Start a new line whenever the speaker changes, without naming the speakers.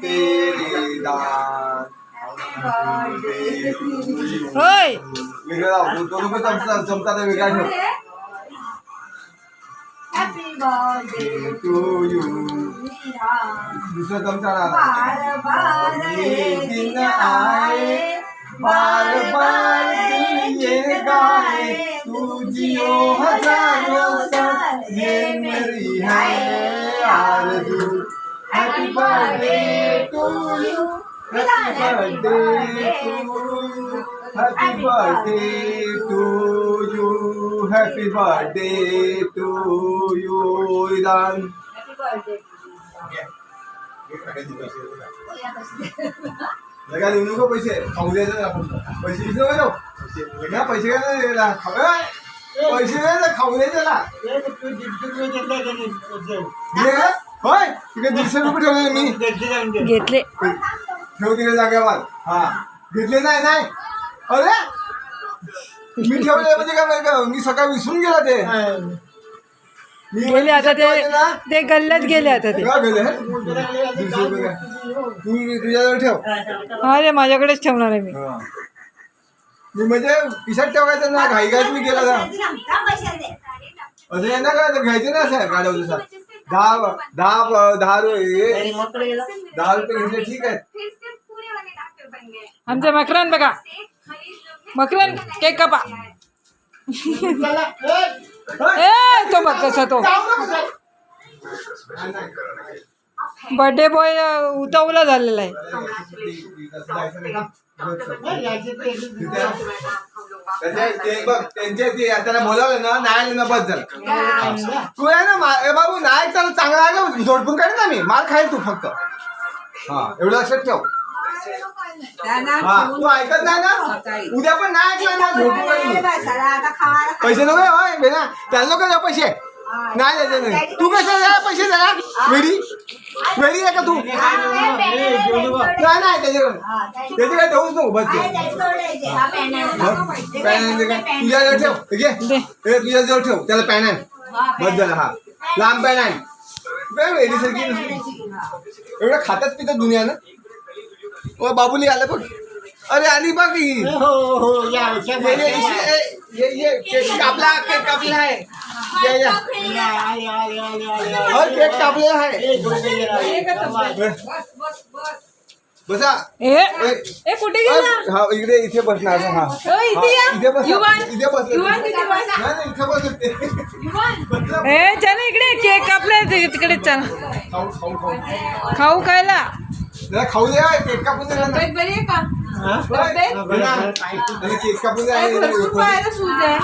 तेरी दान
होय
वेगळा तो लोक चमचा वेगळा ठेव
हॅपी बर्थडे
टू यू दुसरा चमचा
बार बार ये दिन आए
बार बार दिल ये गाए तू जियो हजारों साल ये मेरी है आरज़ू happy birthday to you happy birthday to you happy birthday to you ईदान लगा देऊ नको पैसे खाऊ द्यायचं आपण पैसे दिसले ना पैसे काय पैसे द्यायचं खाऊ द्यायचं होय तिकडे 150 रुपये ठेवले मी
घेतले
ठेव तिकडे जागेवर हा घेतले नाही अरे मी ठेवले म्हणजे काय माहिती का मी सकाळी विसरून गेला ते
गेले आता ते गल्ल्यात गेले आता ते
तू तुझ्याजवळ ठेव
अरे माझ्याकडेच ठेवणार आहे मी
मी म्हणजे पिशात ठेवायचं ना घाई घाईत मी गेला ना असं आहे ना का घ्यायचं ना असं गाडव जसा 10 रुपये घेतले ठीक आहे
आमच्या मकरान बघा मकरान केक कापा ए तो बघ कसा तो बर्थडे बॉय उतावला झालेला आहे
त्याला बोलावलं ना नाही ना बस झालं तू आहे ना बाबू नाही त्याला चांगला आहे ना जोडपून काढ ना मी मार खाईल तू फक्त हा एवढं लक्षात ठेव हा तू ऐकत नाही ना उद्या पण नाही ऐकलं ना झोपून काढ पैसे नको होय बेना त्याला नको द्या पैसे नाही द्यायचे नाही तू कसं द्या पैसे द्या वेडी आहे का तू नाही त्याचे काय देऊच नको बस तुझ्याजवळ ठेव ठीक आहे तुझ्याजवळ ठेव त्याला पॅन आहे बस झाला हा लांब पॅन आहे वेडीसारखी नसते एवढं खातात पितात दुनिया ना ओ बाबुली आलं बघ अरे आली बघ केक कापला आहे केक कापलेला आहे बसा
ए कुठे गेला
हा इथे बसणार हा इथे बस इथे बस इथे बस
ए चल इकडे केक कापलाय तिकडे चल खाऊ खायला
जरा खाऊ द्या केक कापून द्या
बरी आहे का
केक कापून द्या
सूज आहे